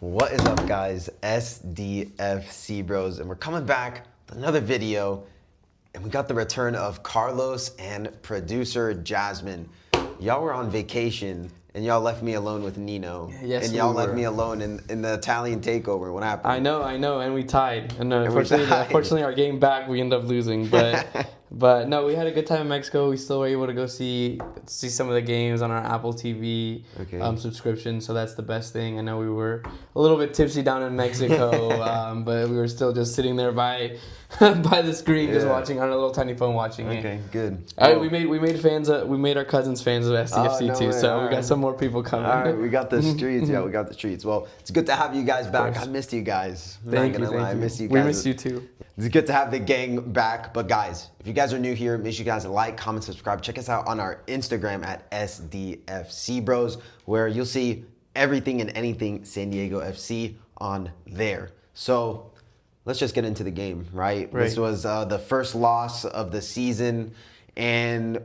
What is up, guys? SDFC Bros, and we're coming back with another video, and we got the return of Carlos and producer Jasmine. Y'all were on vacation, and y'all left me alone with Nino. Yes, and y'all we left were. me alone in the Italian takeover. What happened? I know, and we tied. And we unfortunately, our game back, we ended up losing. But no, we had a good time in Mexico. We still were able to go see some of the games on our Apple TV subscription. So that's the best thing. I know we were a little bit tipsy down in Mexico, but we were still just sitting there by the screen, just watching on a little tiny phone, watching it. Okay, good. All right, we made our cousins fans of SDFC no too. way. So All we got right. some more people coming. All right, we got the streets. Yeah, we got the streets. Well, it's good to have you guys back. course. I missed you guys. I'm Thank not you, gonna lie. I miss you guys. We missed you too. It's good to have the gang back. But guys, if you guys are new here, make sure you guys like, comment, subscribe. Check us out on our Instagram at SDFC Bros, where you'll see everything and anything San Diego FC on there. So let's just get into the game, right? This was the first loss of the season, and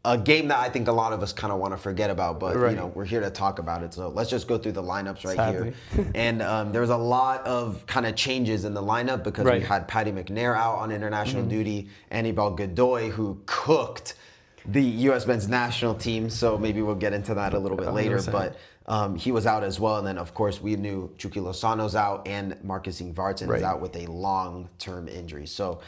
a game that I think a lot of us kind of want to forget about, but you know, we're here to talk about it. So let's just go through the lineups here. And there was a lot of kind of changes in the lineup because we had Patty McNair out on international duty, Anibal Godoy, who cooked the U.S. men's national team. So maybe we'll get into that a little bit later. 100%. But he was out as well. And then, of course, we knew Chucky Lozano's out and Marcus Ingvartsen is out with a long-term injury. So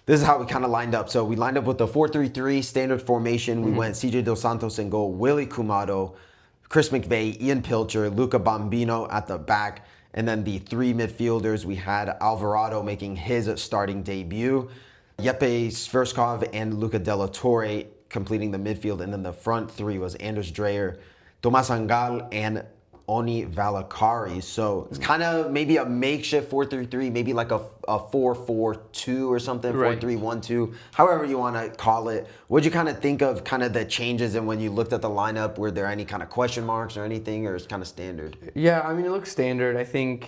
this is how we kind of lined up. So we lined up with the 4-3-3 standard formation. We went CJ Dos Santos in goal, Willie Kumado, Chris McVeigh, Ian Pilcher, Luca Bambino at the back. And then the three midfielders, we had Alvarado making his starting debut, Jeppe Sverskov and Luca Della Torre completing the midfield. And then the front three was Anders Dreyer, Tomas Angal, and Oni Valakari. So it's kind of maybe a makeshift 4-3-3, maybe like a 4-4-2 or something, 4-3-1-2, however you want to call it. What'd you kind of think of kind of the changes, and when you looked at the lineup, were there any kind of question marks or anything, or it's kind of standard? Yeah, I mean, it looks standard. I think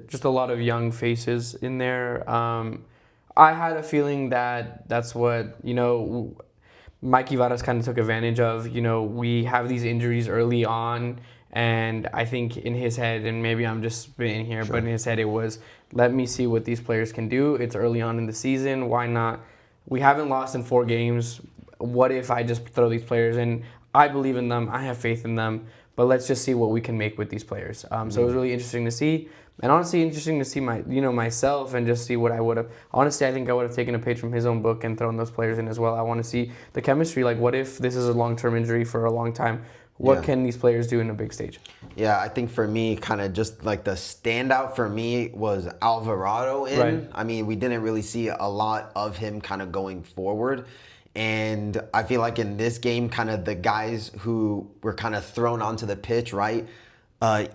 just a lot of young faces in there. I had a feeling that that's what, Mikey Varas kind of took advantage of. We have these injuries early on, and I think in his head, and maybe I'm just spitting here, but in his head it was, let me see what these players can do. It's early on in the season. Why not? We haven't lost in 4 games. What if I just throw these players in? I believe in them. I have faith in them. But let's just see what we can make with these players. So it was really interesting to see. And honestly, interesting to see myself and just see what I would have. Honestly, I think I would have taken a page from his own book and thrown those players in as well. I want to see the chemistry. Like, what if this is a long-term injury for a long time? What can these players do in a big stage? Yeah, I think for me, kind of just like the standout for me was Alvarado in. I mean, we didn't really see a lot of him kind of going forward. And I feel like in this game, kind of the guys who were kind of thrown onto the pitch, right?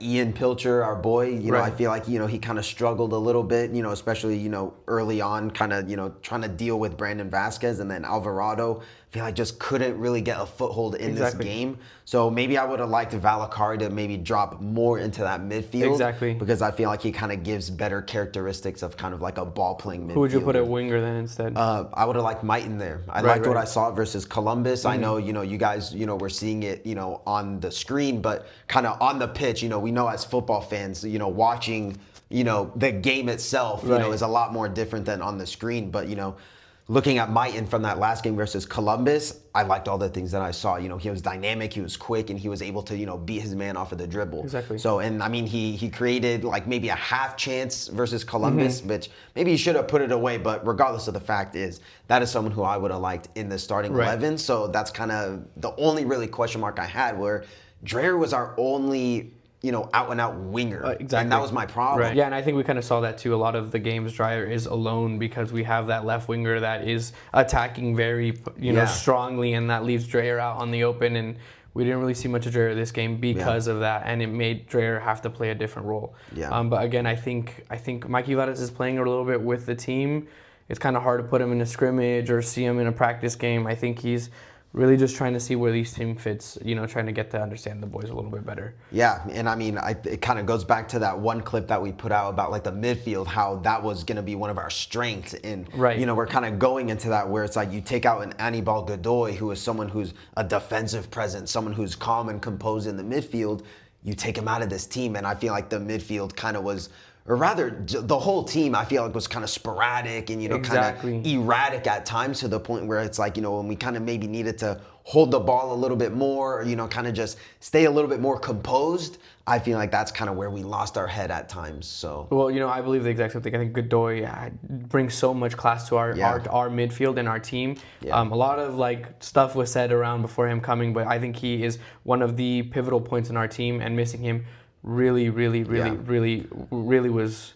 Ian Pilcher, our boy, you know, I feel like, he kind of struggled a little bit, especially, early on, kind of, trying to deal with Brandon Vasquez. And then Alvarado, I feel like just couldn't really get a foothold in this game. So maybe I would have liked Valakari to maybe drop more into that midfield. Because I feel like he kind of gives better characteristics of kind of like a ball-playing midfielder. Who would you put at winger then instead? I would have liked Unbeaten there. I liked what I saw versus Columbus. I know, you guys, we're seeing it, on the screen, but kind of on the pitch, we know as football fans, watching, the game itself, is a lot more different than on the screen. But, looking at Unbeaten from that last game versus Columbus, I liked all the things that I saw. He was dynamic, he was quick, and he was able to, beat his man off of the dribble. So, and I mean, he created like maybe a half chance versus Columbus, which maybe he should have put it away. But regardless of the fact is, that is someone who I would have liked in the starting 11. So that's kind of the only really question mark I had, where Dreyer was our only out-and-out winger. And that was my problem. Yeah, and I think we kind of saw that too. A lot of the games, Dreyer is alone because we have that left winger that is attacking very, strongly, and that leaves Dreyer out on the open. And we didn't really see much of Dreyer this game because of that, and it made Dreyer have to play a different role. But again, I think Mikey Varas is playing a little bit with the team. It's kind of hard to put him in a scrimmage or see him in a practice game. I think he's really just trying to see where these team fits, trying to get to understand the boys a little bit better. Yeah, and I mean, it kind of goes back to that one clip that we put out about like the midfield, how that was going to be one of our strengths. And, we're kind of going into that where it's like you take out an Anibal Godoy, who is someone who's a defensive presence, someone who's calm and composed in the midfield. you take him out of this team. And I feel like the midfield kind of was, or rather the whole team, I feel like was kind of sporadic and, kind of erratic at times, to the point where it's like, when we kind of maybe needed to hold the ball a little bit more, or, kind of just stay a little bit more composed. I feel like that's kind of where we lost our head at times. So, well, I believe the exact same thing. I think Godoy brings so much class to our midfield and our team. A lot of stuff was said around before him coming, but I think he is one of the pivotal points in our team, and missing him really was.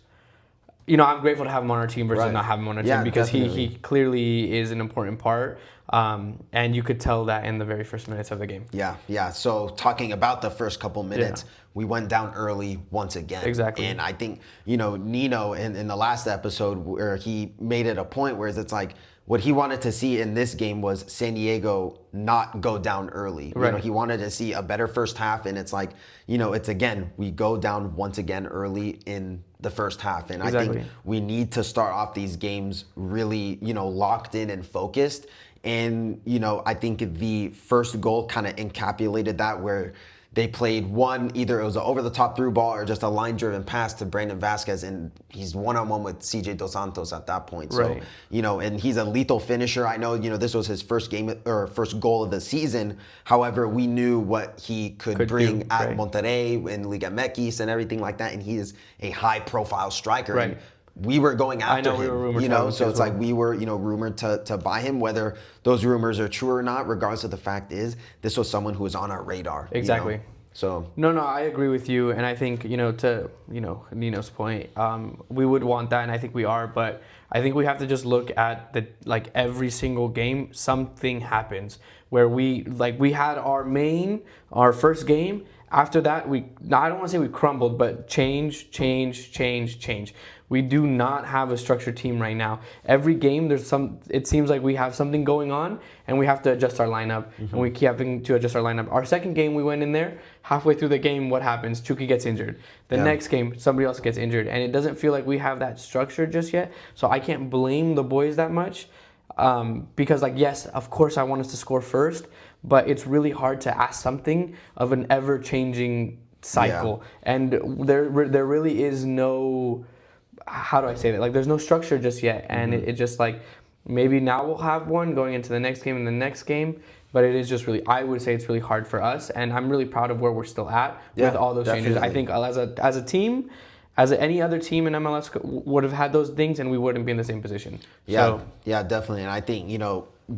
I'm grateful to have him on our team versus not have him on our team, because he clearly is an important part. And you could tell that in the very first minutes of the game. Yeah. So talking about the first couple minutes, we went down early once again. Exactly. And I think, Nino in the last episode, where he made it a point where it's like, what he wanted to see in this game was San Diego not go down early. Right. He wanted to see a better first half, and it's like, it's again, we go down once again early in the first half. And I think we need to start off these games really, locked in and focused. And, I think the first goal kind of encapsulated that, where they played either it was an over-the-top through ball or just a line-driven pass to Brandon Vasquez, and he's one-on-one with CJ Dos Santos at that point. So, and he's a lethal finisher. I know, this was his first game or first goal of the season. However, we knew what he could bring at Monterrey and Liga MX and everything like that, and he is a high-profile striker. Right. And we were going after him, we were rumored so it's like we were, rumored to buy him. Whether those rumors are true or not, regardless of the fact is, this was someone who was on our radar. Exactly. So no, I agree with you, and I think to Nino's point, we would want that, and I think we are, but I think we have to just look at every single game, something happens where we had our first game. After that, I don't want to say we crumbled, but change. We do not have a structured team right now. Every game, it seems like we have something going on, and we have to adjust our lineup, and we keep having to adjust our lineup. Our second game, we went in there, halfway through the game, what happens? Chucky gets injured. The next game, somebody else gets injured, and it doesn't feel like we have that structure just yet, so I can't blame the boys that much, because yes, of course I want us to score first, but it's really hard to ask something of an ever-changing cycle, and there really is no... How do I say that? There's no structure just yet, and it just maybe now we'll have one going into the next game and the next game, but it is just really, I would say it's really hard for us, and I'm really proud of where we're still at with all those changes. I think as a team, any other team in MLS would have had those things, and we wouldn't be in the same position. Yeah, definitely. And I think,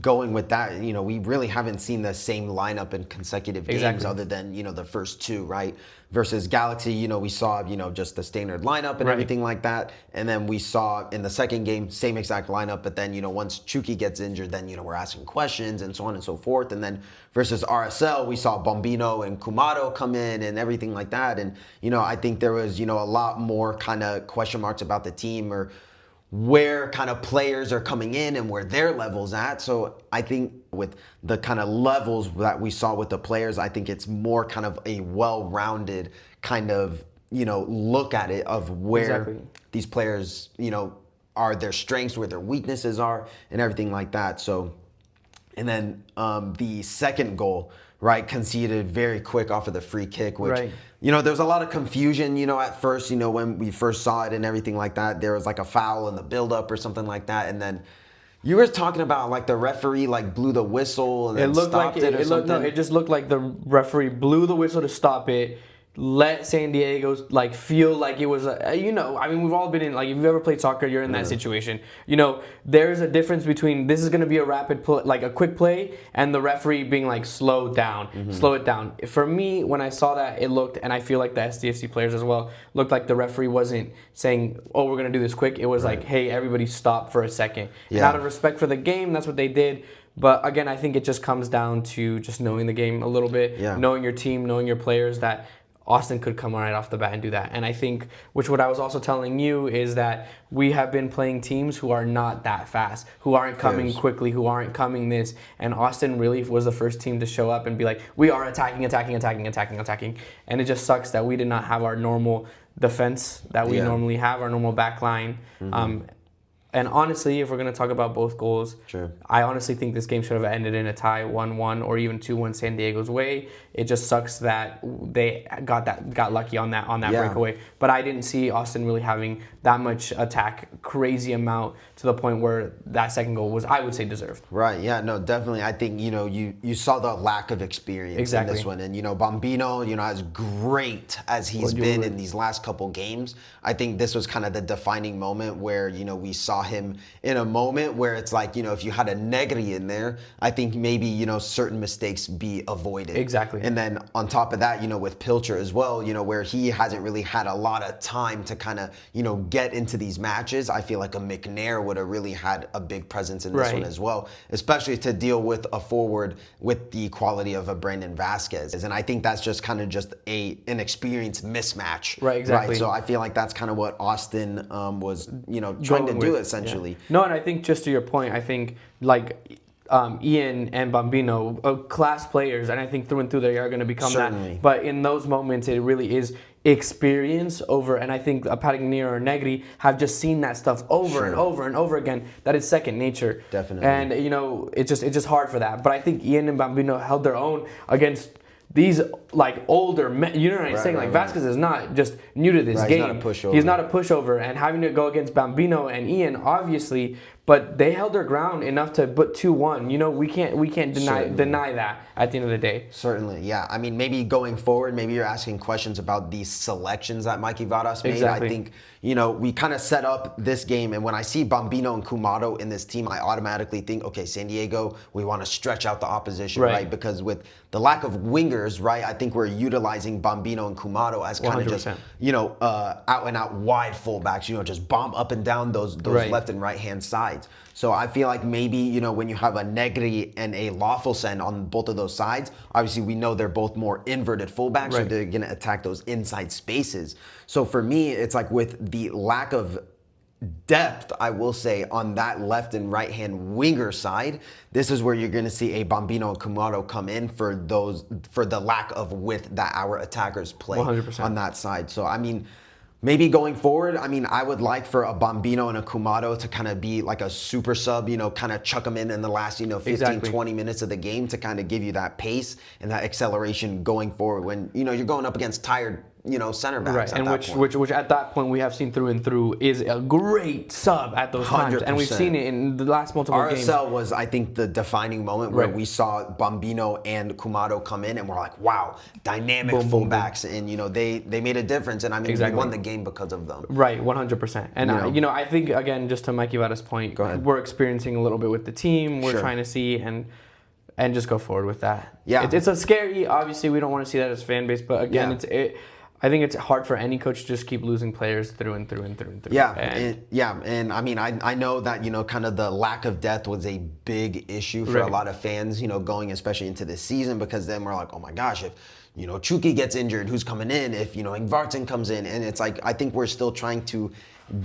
going with that, we really haven't seen the same lineup in consecutive games other than, the first two, right? Versus Galaxy, we saw, just the standard lineup and everything like that. And then we saw in the second game, same exact lineup. But then, once Chucky gets injured, then, we're asking questions and so on and so forth. And then versus RSL, we saw Bombino and Kumado come in and everything like that. And, I think there was, a lot more kind of question marks about the team, or where kind of players are coming in and where their level's at. So I think with the kind of levels that we saw with the players, I think it's more kind of a well-rounded kind of, look at it of where these players, are their strengths, where their weaknesses are, and everything like that. So, and then the second goal, conceded very quick off of the free kick, which, there's a lot of confusion, at first, when we first saw it and everything like that. There was a foul in the build-up or something like that, and then you were talking about the referee blew the whistle and then stopped it or something. It just looked like the referee blew the whistle to stop it, let San Diego feel like it was we've all been in, if you've ever played soccer, you're in that situation. There's a difference between this is going to be a rapid play, a quick play, and the referee being slow it down. For me, when I saw that, it looked, and I feel like the SDFC players as well, looked like the referee wasn't saying, oh, we're going to do this quick. It was hey, everybody stop for a second. And out of respect for the game, that's what they did. But again, I think it just comes down to just knowing the game a little bit, knowing your team, knowing your players, that Austin could come right off the bat and do that. And I think, what I was also telling you is that we have been playing teams who are not that fast, who aren't coming quickly, who aren't coming this. And Austin really was the first team to show up and be like, we are attacking. And it just sucks that we did not have our normal defense that we normally have, our normal back line. And honestly, if we're going to talk about both goals, Sure. I honestly think this game should have ended in a tie, 1-1, or even 2-1 San Diego's way. It just sucks that they got lucky on that breakaway. But I didn't see Austin really having that much attack, crazy amount, to the point where that second goal was, I would say, deserved. Right. Yeah. No. Definitely. I think you saw the lack of experience in this one, and Bambino, as great as he's been in these last couple games, I think this was kind of the defining moment where we saw him in a moment where it's like if you had a Negri in there, I think maybe certain mistakes be avoided. Exactly. And then on top of that, with Pilcher as well, where he hasn't really had a lot of time to kind of get into these matches. I feel like a McNair would have really had a big presence in this one as well, especially to deal with a forward with the quality of a Brandon Vasquez. And I think that's just kind of just an experience mismatch. Right, exactly. Right? So I feel like that's kind of what Austin was, trying to do essentially. Yeah. No, and I think just to your point, I think like Ian and Bambino, class players, and I think through and through they are going to become that. But in those moments, it really is experience over, and I think Patagnier or Negri have just seen that stuff over and over and over again. That is second nature. Definitely. And it's just hard for that. But I think Ian and Bambino held their own against these like older men. You know what I'm saying? Like Vasquez is not just new to this game. He's not a pushover, and having to go against Bambino and Ian, obviously. But they held their ground enough to put 2-1. We can't deny that at the end of the day. Certainly, yeah. I mean, maybe going forward, maybe you're asking questions about these selections that Mikey Varas made. Exactly. I think, we kind of set up this game, and when I see Bambino and Kumado in this team, I automatically think, okay, San Diego, we want to stretch out the opposition, right? Because with the lack of wingers, right, I think we're utilizing Bambino and Kumado as kind of just, out and out wide fullbacks, just bomb up and down those left and right hand sides. So I feel like maybe, when you have a Negri and a Lawfulsen on both of those sides, obviously we know they're both more inverted fullbacks, so they're going to attack those inside spaces. So for me, it's like with the lack of depth, I will say, on that left and right hand winger side, this is where you're going to see a Bambino and Kumado come in for the lack of width that our attackers play 100%. On that side. So, I mean, maybe going forward, I would like for a Bambino and a Kumado to kind of be like a super sub, kind of chuck them in the last, 15, 20 minutes of the game to kind of give you that pace and that acceleration going forward when, you're going up against tired, center backs. Right, and which at that point we have seen through and through is a great sub at those times. 100%. And we've seen it in the last multiple games. RSL was, I think, the defining moment where we saw Bambino and Kumado come in and we're like, wow, dynamic fullbacks. And, they made a difference. And, we won the game because of them. Right, 100%. And, I think, again, just to Mikey Vada's point, we're experiencing a little bit with the team. We're trying to see and just go forward with that. Yeah. It's a scary, obviously, we don't want to see that as fan base. But, again, I think it's hard for any coach to just keep losing players through and through and through and through. Yeah, and I know that, kind of the lack of depth was a big issue for a lot of fans, going especially into this season, because then we're like, oh my gosh, if, Chucky gets injured, who's coming in? If, Ingvartsen comes in, and it's like, I think we're still trying to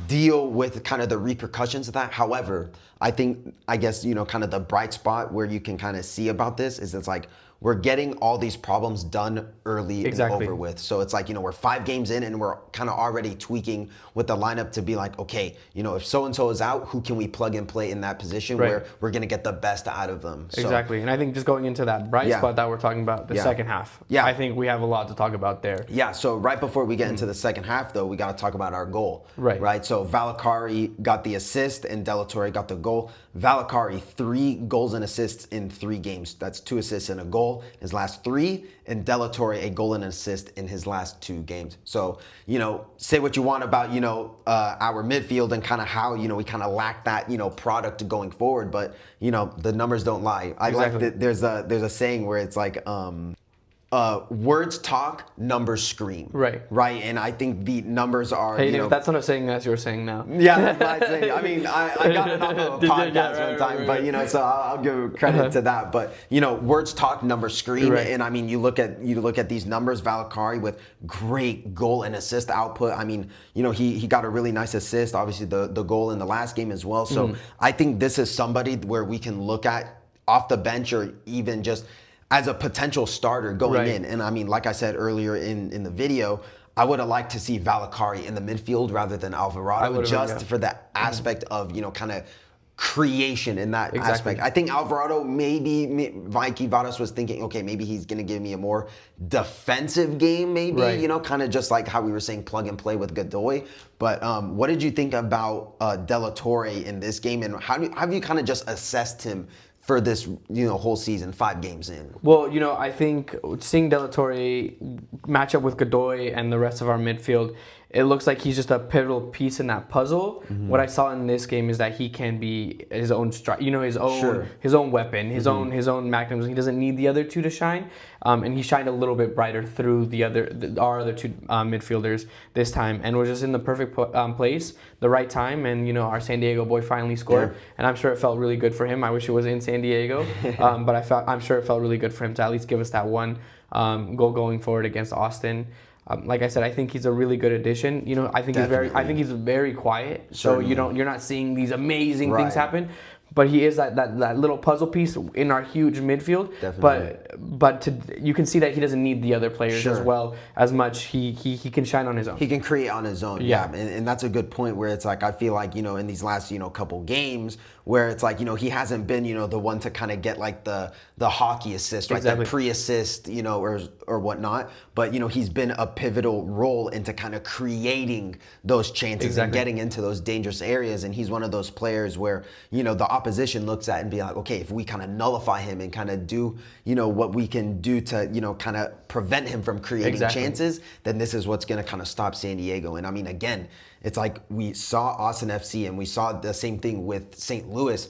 deal with kind of the repercussions of that. However, I guess, kind of the bright spot where you can kind of see about this is it's like, we're getting all these problems done early and over with. So it's like, we're 5 games in and we're kind of already tweaking with the lineup to be like, okay, if so-and-so is out, who can we plug and play in that position where we're going to get the best out of them? Exactly. And I think just going into that bright spot that we're talking about, the second half, I think we have a lot to talk about there. Yeah, so right before we get into the second half, though, we got to talk about our goal. Right. So Valakari got the assist and De La Torre got the goal. Valakari, 3 goals and assists in 3 games. That's 2 assists and a goal in his last 3, and De La Torre a goal and an assist in his last 2 games. So, say what you want about, our midfield and kind of how, we kind of lack that, product going forward, but, the numbers don't lie. I like that there's a saying where it's like, words talk, numbers scream. Right. And I think the numbers are. Hey, if that's not a saying, that's your saying now. Yeah, that's my saying. I mean, I got it off of a podcast one time, but so I'll give credit to that. But words talk, numbers scream, and I mean, you look at these numbers. Valakari with great goal and assist output. I mean, he got a really nice assist. Obviously, the goal in the last game as well. So I think this is somebody where we can look at off the bench or even just as a potential starter going in. And I mean, like I said earlier in the video, I would have liked to see Valakari in the midfield rather than Alvarado, just for that aspect of, kind of creation in that aspect. I think Alvarado, maybe Mikey Varas was thinking, okay, maybe he's going to give me a more defensive game, maybe, kind of just like how we were saying plug and play with Godoy. But what did you think about De La Torre in this game, and how have you kind of just assessed him for this, whole season, 5 games in? Well, I think seeing De La Torre match up with Godoy and the rest of our midfield, it looks like he's just a pivotal piece in that puzzle. Mm-hmm. What I saw in this game is that he can be his own his own weapon, his own mechanism. He doesn't need the other two to shine, and he shined a little bit brighter through our other two midfielders this time, and was just in the perfect place, the right time, and our San Diego boy finally scored, and I'm sure it felt really good for him. I wish it was in San Diego, but I'm sure it felt really good for him to at least give us that one goal going forward against Austin. Like I said, I think he's a really good addition. I think he's very quiet. So you're not seeing these amazing things happen. But he is that little puzzle piece in our huge midfield. Definitely. But you can see that he doesn't need the other players as well as much. He can shine on his own. He can create on his own. Yeah. And that's a good point where it's like, I feel like, in these last, couple games where it's like, he hasn't been, the one to kind of get like the hockey assist, right? Exactly. The pre-assist, or whatnot. But, he's been a pivotal role into kind of creating those chances and getting into those dangerous areas. And he's one of those players where, the opposition looks at and be like, okay, if we kind of nullify him and kind of do, what we can do to, kind of prevent him from creating chances, then this is what's going to kind of stop San Diego. And I mean, again, it's like we saw Austin FC and we saw the same thing with St. Louis.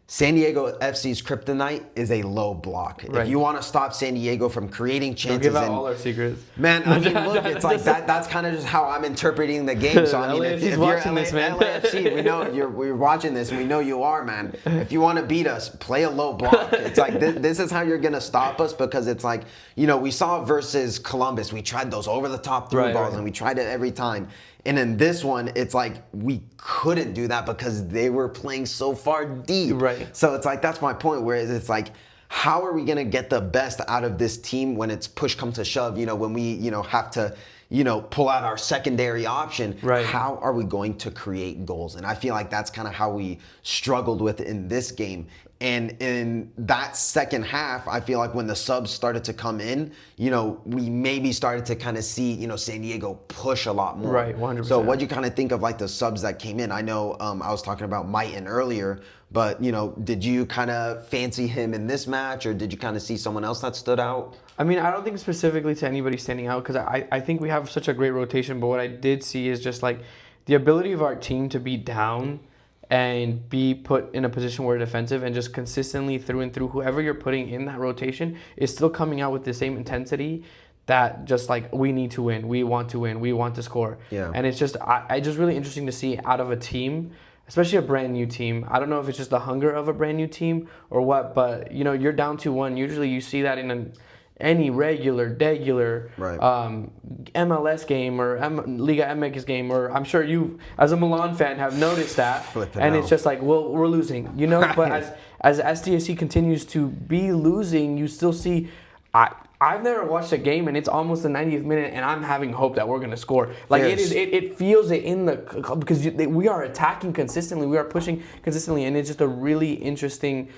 San Diego FC's kryptonite is a low block. Right. If you want to stop San Diego from creating chances, don't give out all our secrets. Man, I mean, look, it's like that. That's kind of just how I'm interpreting the game. So I mean, if you're LAFC, we know we're watching this, and we know you are, man. If you want to beat us, play a low block. It's like this is how you're gonna stop us, because it's like, we saw versus Columbus, we tried those over the top through balls, and we tried it every time. And in this one, it's like we couldn't do that because they were playing so far deep. Right. So it's like, that's my point, where it's like, how are we going to get the best out of this team when it's push come to shove, when we, have to, pull out our secondary option? Right. How are we going to create goals? And I feel like that's kind of how we struggled with it in this game. And in that second half, I feel like when the subs started to come in, we maybe started to kind of see, San Diego push a lot more. Right, 100%. So what do you kind of think of like the subs that came in? I know I was talking about Unbeaten earlier, but, did you kind of fancy him in this match, or did you kind of see someone else that stood out? I mean, I don't think specifically to anybody standing out, because I think we have such a great rotation, but what I did see is just like the ability of our team to be down and be put in a position where defensive, and just consistently through and through, whoever you're putting in that rotation is still coming out with the same intensity that just like, we need to win, we want to score. Yeah. And it's just, I just really interesting to see out of a team, especially a brand new team. I don't know if it's just the hunger of a brand new team or what, but you're down 2-1. Usually you see that in any regular MLS game or Liga MX game, or I'm sure you, as a Milan fan, have noticed that. It's just like, well, we're losing, Right. But as SDSC continues to be losing, you still see. I've never watched a game and it's almost the 90th minute and I'm having hope that we're going to score. Like, it feels it in the, because we are attacking consistently, we are pushing consistently, and it's just a really interesting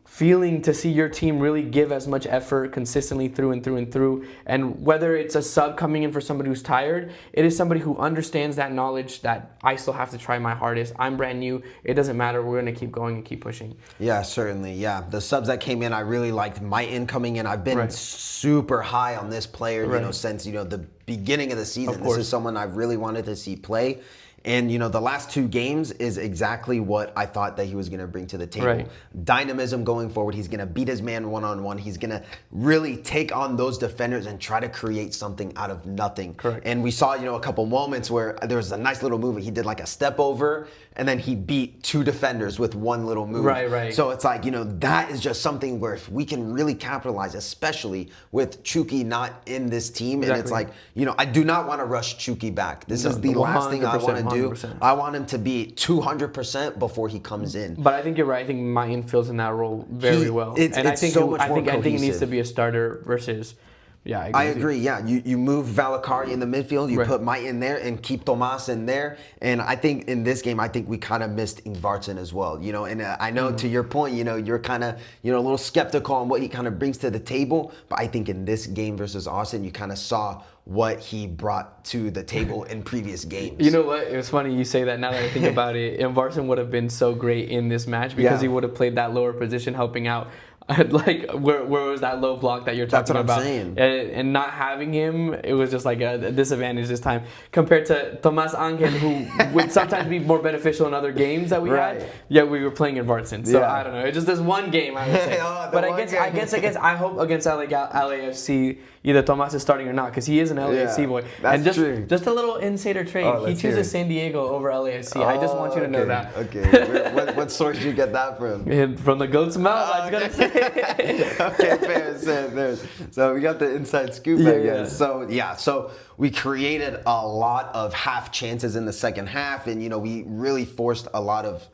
feeling to see your team really give as much effort consistently through and through and through. And whether it's a sub coming in for somebody who's tired, it is somebody who understands that knowledge that I still have to try my hardest. I'm brand new. It doesn't matter. We're going to keep going and keep pushing. Yeah, certainly. Yeah. The subs that came in, I really liked Unbeaten coming in. I've been super high on this player, since, the beginning of the season. This is someone I really wanted to see play. And, the last 2 games is exactly what I thought that he was going to bring to the table. Right. Dynamism going forward. He's going to beat his man one-on-one. He's going to really take on those defenders and try to create something out of nothing. Correct. And we saw, a couple moments where there was a nice little movement. He did like a step over, and then he beat 2 defenders with one little move. Right. So it's like, that is just something where if we can really capitalize, especially with Chucky not in this team. Exactly. And it's like, I do not want to rush Chucky back. This is the last thing I want to do. 100%. I want him to be 200% before he comes in. But I think you're right. I think Unbeaten fills in that role very well. I think it needs to be a starter versus Yeah, I agree. Yeah, you move Valakari in the midfield, you Right. put Might in there, and keep Tomas in there. And I think in this game, I think we kind of missed Ingvartsen as well. And I know to your point, you're kind of a little skeptical on what he kind of brings to the table. But I think in this game versus Austin, you kind of saw what he brought to the table in previous games. You know what? It was funny you say that. Now that I think about it, Varson would have been so great in this match because he would have played that lower position, helping out. Like where was that low block that you're talking about? That's what I'm saying. And not having him, it was just like a disadvantage this time compared to Tomas Angel, who would sometimes be more beneficial in other games that we had. Yeah, we were playing in Varson, so I don't know. It's just this one game, I would say. But I hope against LAFC, either Tomas is starting or not, because he is an LAFC boy. That's true. Just a little insider trade. He chooses San Diego over LAFC. I just want you to know that. Okay. What source did you get that from? From the goat's mouth, I was gonna say. Okay, fair. So we got the inside scoop, I guess. So we created a lot of half chances in the second half, and we really forced a lot of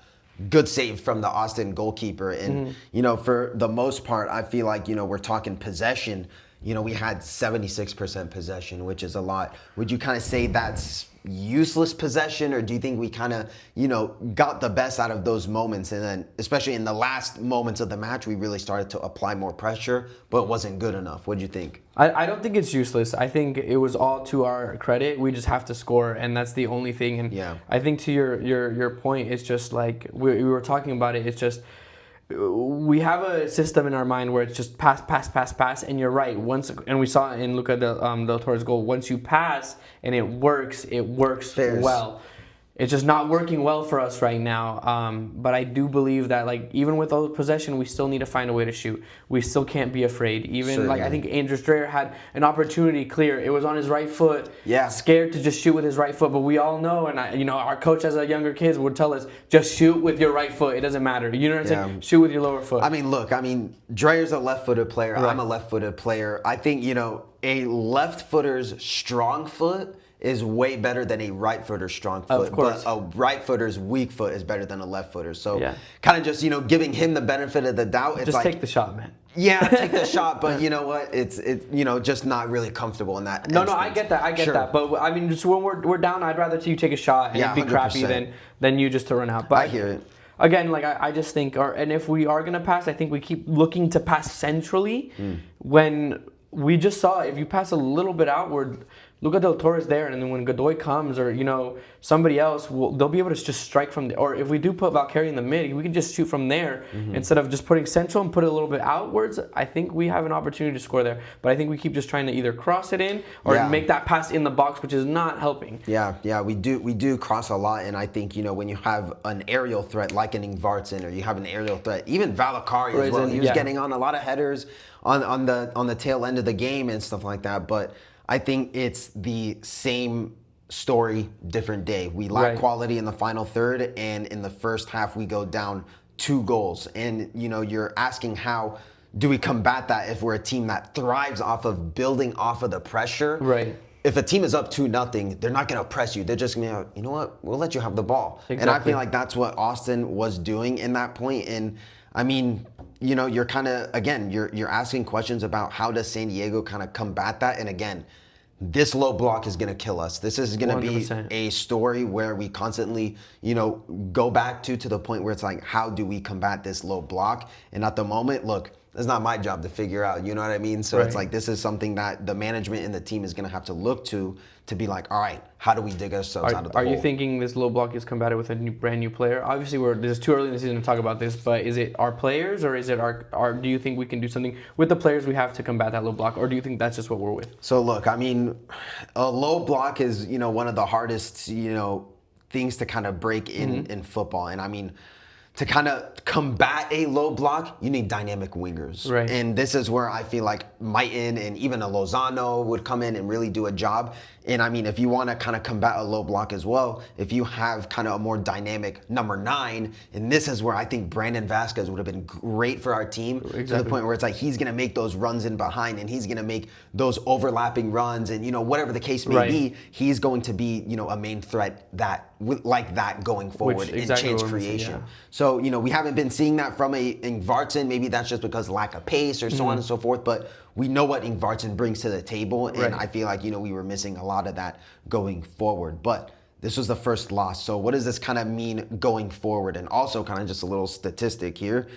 good save from the Austin goalkeeper. And for the most part, I feel like we're talking possession. We had 76% possession, which is a lot. Would you kind of say that's useless possession, or do you think we kind of, got the best out of those moments? And then, especially in the last moments of the match, we really started to apply more pressure, but it wasn't good enough. What do you think? I don't think it's useless. I think it was all to our credit. We just have to score, and that's the only thing. And I think to your point, it's just like we were talking about it. It's just we have a system in our mind where it's just pass, and you're right. And we saw it in Luca Del Toro's goal. Once you pass and it works well. It's just not working well for us right now. But I do believe that, like, even with all the possession, we still need to find a way to shoot. We still can't be afraid. I think Andrew Dreyer had an opportunity clear. It was on his right foot. Yeah. Scared to just shoot with his right foot. But we all know, and our coach as a younger kids would tell us, just shoot with your right foot. It doesn't matter. You know what I'm saying? Shoot with your lower foot. Dreyer's a left-footed player. Right. I'm a left-footed player. I think, a left footer's strong foot is way better than a right footer's strong foot. Of course. But a right footer's weak foot is better than a left footer. So kind of just, giving him the benefit of the doubt. It's just like, take the shot, man. Yeah, take the shot, but you know what? It's just not really comfortable in that. No, I get that. That. But just when we're down, I'd rather you take a shot and be 100%. Crappy than you just to run out. But I hear it. Again, I just think, and if we are gonna pass, I think we keep looking to pass centrally. When we just saw, if you pass a little bit outward, Luca Del Toro is there, and then when Godoy comes or somebody else, they'll be able to just strike from or if we do put Valkyrie in the mid, we can just shoot from there instead of just putting central and put it a little bit outwards. I think we have an opportunity to score there, but I think we keep just trying to either cross it in or make that pass in the box, which is not helping. Yeah, we do cross a lot, and I think when you have an aerial threat like an Ingvartsen, or you have an aerial threat, even Valakari as well. He was getting on a lot of headers on the tail end of the game and stuff like that, but I think it's the same story, different day. We lack quality in the final third, and in the first half we go down 2 goals. And you're asking, how do we combat that if we're a team that thrives off of building off of the pressure? Right. If a team is up 2-0, they're not going to press you. They're just going to be, you know what, we'll let you have the ball. Exactly. And I feel like that's what Austin was doing in that point. And you're kind of, again, you're asking questions about how does San Diego kind of combat that. And again, this low block is going to kill us. This is going to be a story where we constantly, go back to the point where it's like, how do we combat this low block? And at the moment, look, it's not my job to figure out, you know what I mean? So it's like, this is something that the management and the team is going to have to look to be like, all right, how do we dig ourselves out of the hole? Are you thinking this low block is combated with a brand new player? Obviously, this is too early in the season to talk about this, but is it our players, or is it our do you think we can do something with the players we have to combat that low block, or do you think that's just what we're with? So look, a low block is, one of the hardest, things to kind of break in football. And to kind of combat a low block, you need dynamic wingers. Right. And this is where I feel like Mighton and even a Lozano would come in and really do a job. And if you want to kind of combat a low block as well, if you have kind of a more dynamic number 9, and this is where I think Brandon Vasquez would have been great for our team, to the point where it's like he's going to make those runs in behind, and he's going to make those overlapping runs, and whatever the case may be, he's going to be a main threat like that going forward in chance creation. So So, we haven't been seeing that from Ingvartsen. Maybe that's just because lack of pace or so on and so forth. But we know what Ingvartsen brings to the table. And I feel like, we were missing a lot of that going forward. But this was the first loss. So what does this kind of mean going forward? And also kind of just a little statistic here.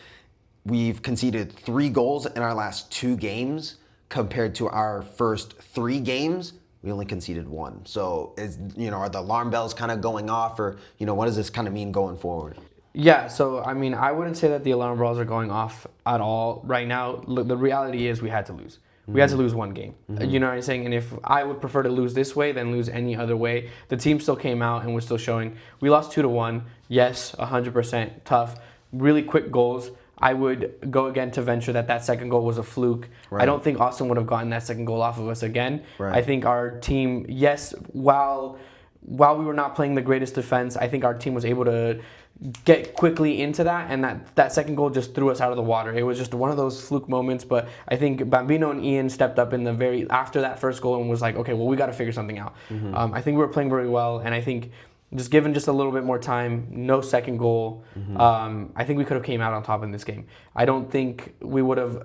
We've conceded 3 goals in our last 2 games compared to our first 3 games. We only conceded 1. So are the alarm bells kind of going off, or, what does this kind of mean going forward? Yeah, so I mean, I wouldn't say that the alarm bells are going off at all right now. Look, the reality is we had to lose. We had to lose 1 game. You know what I'm saying? And if I would prefer to lose this way than lose any other way, the team still came out and was still showing. We lost 2-1. Yes, 100% tough. Really quick goals. I would go again to venture that second goal was a fluke. I don't think Austin would have gotten that second goal off of us again. I think our team, yes, while we were not playing the greatest defense, I think our team was able to get quickly into that, and that second goal just threw us out of the water. It was just one of those fluke moments, but I think Bambino and Ian stepped up in after that first goal and was like, okay, well, we got to figure something out. I think we were playing very well, and I think just given just a little bit more time, no second goal, I think we could have came out on top in this game. I don't think we would have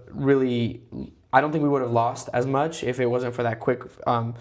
lost as much if it wasn't for that quick,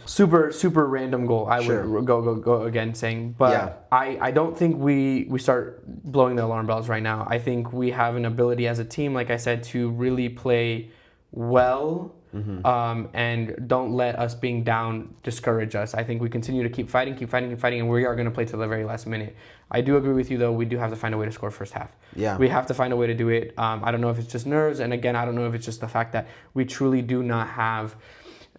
super random goal. I would go again saying, but I don't think we start blowing the alarm bells right now. I think we have an ability as a team, like I said, to really play well. And don't let us being down discourage us. I think we continue to keep fighting, and we are going to play till the very last minute. I do agree with you, though. We do have to find a way to score first half. Yeah, we have to find a way to do it. I don't know if it's just nerves, and again, I don't know if it's just the fact that we truly do not have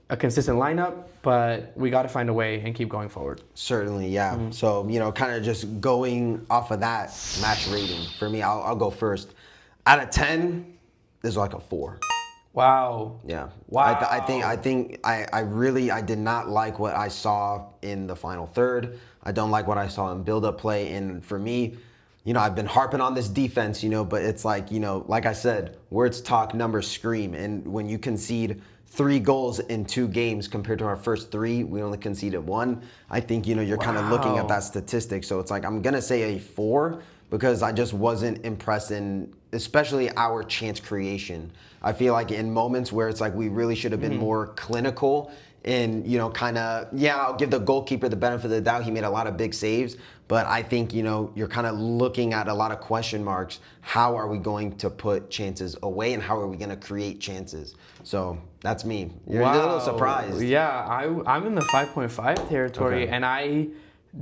a consistent lineup, but we got to find a way and keep going forward. Certainly, yeah. So, kind of just going off of that match rating, for me, I'll go first. Out of 10, this is like a 4. Wow. Yeah. Wow. I think I did not like what I saw in the final third. I don't like what I saw in build-up play. And for me, I've been harping on this defense, but it's like, like I said, words talk, numbers scream. And when you concede 3 goals in 2 games compared to our first 3, we only conceded 1. I think, you're kind of looking at that statistic. So it's like, I'm going to say a 4 because I just wasn't impressed in, especially our chance creation. I feel like in moments where it's like we really should have been more clinical and, I'll give the goalkeeper the benefit of the doubt. He made a lot of big saves, but I think, you're kind of looking at a lot of question marks. How are we going to put chances away and how are we going to create chances? So that's me. You're a little surprised. Yeah, I'm in the 5.5 territory, and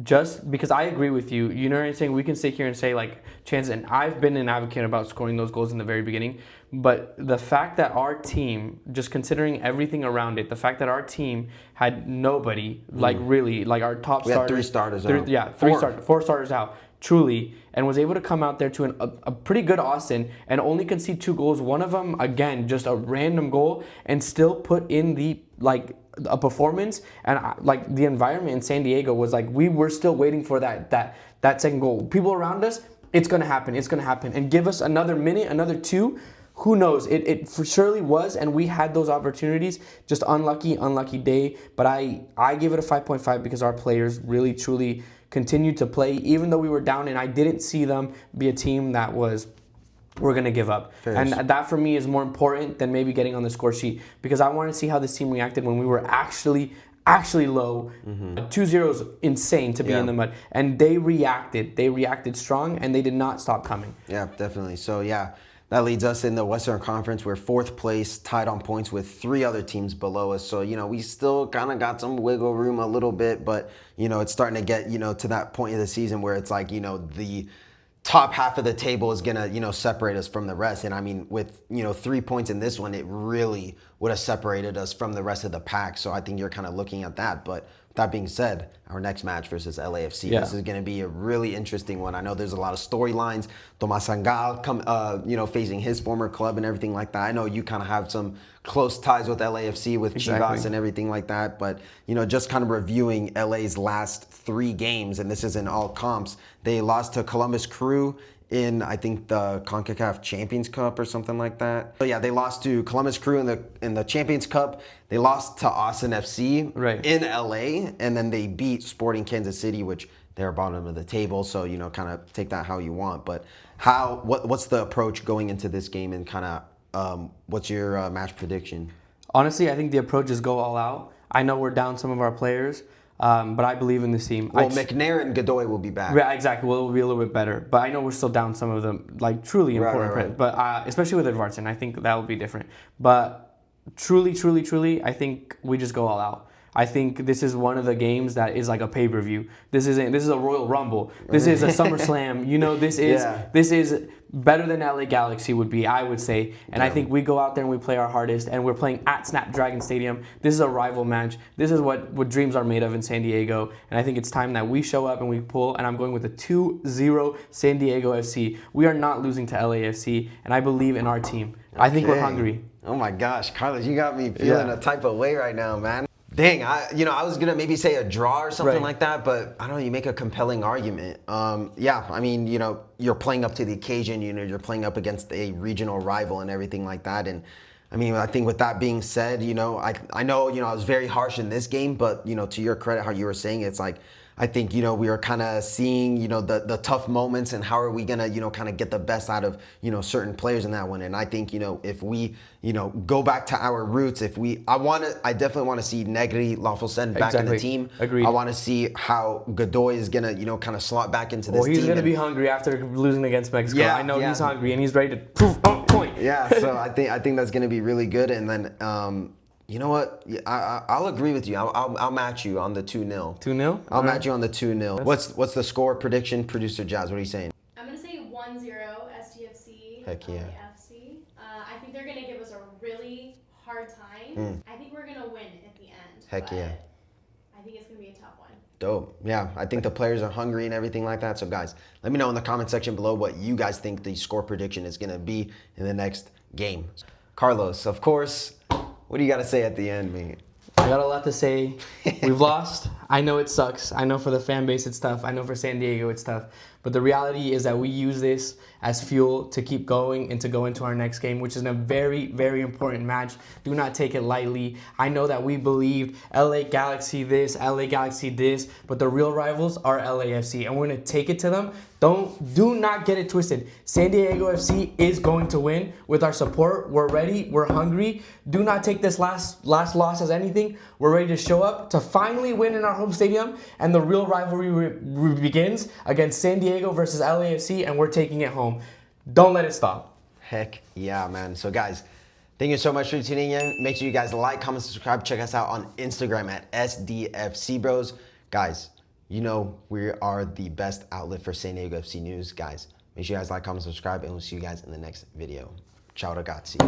just because I agree with you, you know what I'm saying? We can sit here and say like chances, and I've been an advocate about scoring those goals in the very beginning, but the fact that our team, just considering everything around it, the fact that our team had nobody, like really, like our top starters. We had 3 starters out. Yeah, 4 starters out, truly, and was able to come out there to a pretty good Austin and only concede 2 goals. One of them, again, just a random goal, and still put in a performance, and the environment in San Diego was like we were still waiting for that second goal. People around us, it's gonna happen, and give us another minute, another 2. Who knows? It for surely was, and we had those opportunities. Just unlucky day. But I give it a 5.5 because our players really truly continued to play, even though we were down, and I didn't see them be a team that we're going to give up. And that for me is more important than maybe getting on the score sheet, because I want to see how this team reacted when we were actually low. 2-0 is insane to be in the mud. And they reacted strong, and they did not stop coming. Yeah, definitely. So, that leads us in the Western Conference. We're 4th place, tied on points with 3 other teams below us. So, we still kind of got some wiggle room a little bit, but, it's starting to get, to that point of the season where it's like, the top half of the table is going to, separate us from the rest. And I mean, with, 3 points in this one, it really would have separated us from the rest of the pack. So I think you're kind of looking at that. But that being said, our next match versus LAFC, this is going to be a really interesting one. I know there's a lot of storylines. Tomas Sangal, facing his former club and everything like that. I know you kind of have some close ties with LAFC, with Chivas and everything like that. But, just kind of reviewing LA's last 3 games, and this is in all comps. They lost to Columbus Crew in, I think, the CONCACAF Champions Cup or something like that. So, they lost to Columbus Crew in the Champions Cup. They lost to Austin FC in LA, and then they beat Sporting Kansas City, which they're bottom of the table. So, kind of take that how you want. But what's the approach going into this game, and kind of what's your match prediction? Honestly, I think the approach is go all out. I know we're down some of our players, but I believe in this team. Well, McNair and Godoy will be back. Yeah, exactly. Well, it will be a little bit better. But I know we're still down some of them, like truly important. Right. But especially with Edvardsen, I think that will be different. But truly, I think we just go all out. I think this is one of the games that is like a pay-per-view. This is a Royal Rumble. This is a SummerSlam. This is better than LA Galaxy would be, I would say. And I think we go out there and we play our hardest, and we're playing at Snapdragon Stadium. This is a rival match. This is what dreams are made of in San Diego. And I think it's time that we show up and we pull, and I'm going with a 2-0 San Diego FC. We are not losing to LAFC, and I believe in our team. I think we're hungry. Oh my gosh, Carlos, you got me feeling a type of way right now, man. Dang, I was gonna maybe say a draw or something like that, but I don't know. You make a compelling argument. Yeah, I mean, you're playing up to the occasion. You're playing up against a regional rival and everything like that. And I mean, I think with that being said, I know, I was very harsh in this game, but to your credit, how you were saying, it's like, I think, we are kind of seeing, the tough moments, and how are we going to, kind of get the best out of, certain players in that one. And I think, if we, go back to our roots, I definitely want to see Negri Lafosen back in the team. Agreed. I want to see how Godoy is going to, kind of slot back into this team. Well, he's going to be hungry after losing against Mexico. Yeah, I know he's hungry, and he's ready to prove a point. Yeah, so I think that's going to be really good. And then, you know what? I'll agree with you. I'll match you on the 2-0. 2-0? I'll match you on the 2-0. What's the score prediction, producer Jazz? What are you saying? I'm gonna say 1-0 STFC. Heck yeah. FC. I think they're gonna give us a really hard time. I think we're gonna win at the end. Heck yeah. I think it's gonna be a tough one. Dope. Yeah, I think the players are hungry and everything like that. So guys, let me know in the comment section below what you guys think the score prediction is gonna be in the next game. Carlos, of course. What do you got to say at the end, mate? I got a lot to say. We've lost. I know it sucks. I know for the fan base it's tough. I know for San Diego it's tough. But the reality is that we use this as fuel to keep going and to go into our next game, which is a very, very important match. Do not take it lightly. I know that we believed LA Galaxy this, LA Galaxy this, but the real rivals are LAFC, and we're going to take it to them. Do not get it twisted. San Diego FC is going to win with our support. We're ready. We're hungry. Do not take this last loss as anything. We're ready to show up to finally win in our home stadium, and the real rivalry begins against San Diego versus LAFC, and we're taking it home. Don't let it stop. Heck yeah, man. So guys, thank you so much for tuning in. Make sure you guys like, comment, subscribe. Check us out on Instagram at SDFC Bros. Guys, we are the best outlet for San Diego FC news. Guys, make sure you guys like, comment, subscribe, and we'll see you guys in the next video. Ciao ragazzi.